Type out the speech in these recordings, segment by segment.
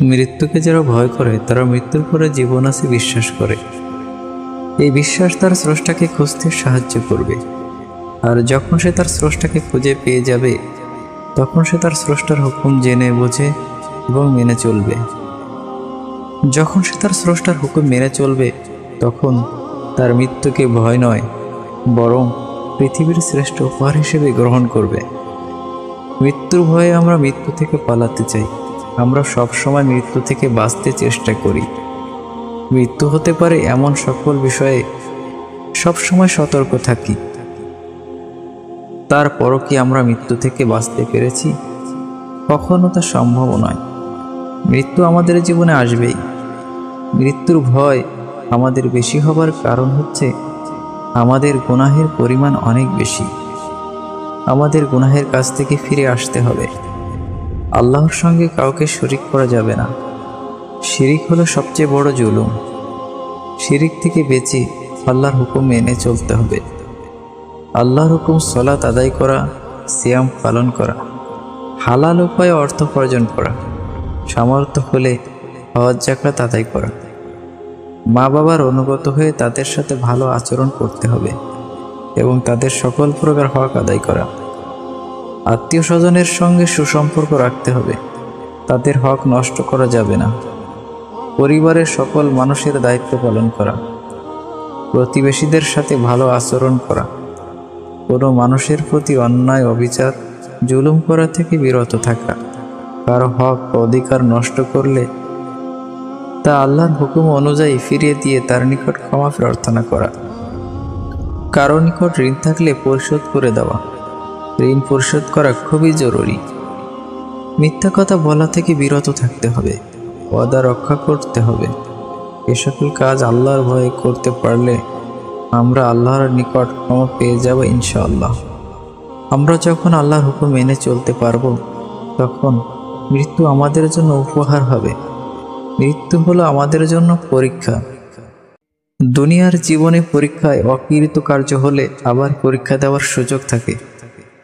মৃত্যুকে যারা ভয় করে তারা মৃত্যুর পরে জীবন আছে বিশ্বাস করে। এই বিশ্বাস তার স্রষ্টাকে খুঁজতে সাহায্য করবে। আর যখন সে তার স্রষ্টাকে খুঁজে পেয়ে যাবে তখন সে তার স্রষ্টার হুকুম জেনে বোঝে এবং মেনে চলবে। যখন সে তার স্রষ্টার হুকুম মেনে চলবে তখন তার মৃত্যুকে ভয় নয়, বরং পৃথিবীর শ্রেষ্ঠ উপহার হিসেবে গ্রহণ করবে। মৃত্যুর ভয়ে আমরা মৃত্যু থেকে পালাতে চাই। আমরা সব সময় মৃত্যু থেকে বাঁচতে চেষ্টা করি। মৃত্যু হতে পারে এমন সকল বিষয়ে সব সময় সতর্ক থাকি। তারপরও কি আমরা মৃত্যু থেকে বাঁচতে পেরেছি? কখনো তা সম্ভব নয়। মৃত্যু আমাদের জীবনে আসবেই। মৃত্যুর ভয় আমাদের বেশি হবার কারণ হচ্ছে আমাদের গুনাহের পরিমাণ অনেক বেশি। আমাদের গুনাহের কাছ থেকে ফিরে আসতে হবে। আল্লাহর সঙ্গে কাউকে শরিক করা যাবে না। শিরিক হলো সবচেয়ে বড় জুলুম। শিরিক থেকে বেঁচে আল্লাহর হুকুম মেনে চলতে হবে। আল্লাহর হুকুম সালাত আদায় করা, সিয়াম পালন করা, হালাল উপায়ে অর্থ উপার্জন করা, সামর্থ্য হলে হজ যাকাত আদায় করা, মা বাবার অনুগত হয়ে তাদের সাথে ভালো আচরণ করতে হবে এবং তাদের সকল প্রকার হক আদায় করা। আত্মীয় স্বজনের সঙ্গে সুসম্পর্ক রাখতে হবে, তাদের হক নষ্ট করা যাবে না। পরিবারের সকল মানুষের দায়িত্ব পালন করা, প্রতিবেশীদের সাথে ভালো আচরণ করা, কোনো মানুষের প্রতি অন্যায় অবিচার জুলুম করা থেকে বিরত থাকা, কারো হক অধিকার নষ্ট করলে তা আল্লাহর হুকুম অনুযায়ী ফিরিয়ে দিয়ে তার নিকট ক্ষমা প্রার্থনা করা, কারো নিকট ঋণ থাকলে পরিশোধ করে দেওয়া। ঋণ পরিশোধ করা খুবই জরুরি। মিথ্যা কথা বলা থেকে বিরত থাকতে হবে, ওয়াদা রক্ষা করতে হবে। এ সকল কাজ আল্লাহর ভয়ে করতে পারলে আমরা আল্লাহর নিকট ক্ষমা পেয়ে যাব ইনশাআল্লাহ। আমরা যখন আল্লাহর হুকুম মেনে চলতে পারবো তখন মৃত্যু আমাদের জন্য উপহার হবে। মৃত্যু হলো আমাদের জন্য পরীক্ষা। দুনিয়ার জীবনে পরীক্ষায় অকৃতকার্য হলে আবার পরীক্ষা দেওয়ার সুযোগ থাকে,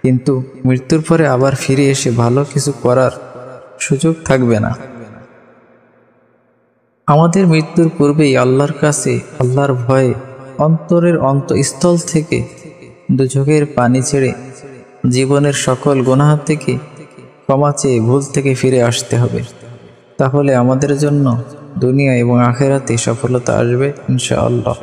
কিন্তু মৃত্যুর পরে আবার ফিরে এসে ভালো কিছু করার সুযোগ থাকবে না। আমাদের মৃত্যুর পূর্বেই আল্লাহর কাছে আল্লাহর ভয়ে অন্তরের অন্তঃস্থল থেকে দুচোখের পানি ছেড়ে জীবনের সকল গুনাহ থেকে ক্ষমা চেয়ে ভুল থেকে ফিরে আসতে হবে। তাহলে আমাদের জন্য দুনিয়া এবং আখিরাতে সফলতা আসবে ইনশাআল্লাহ।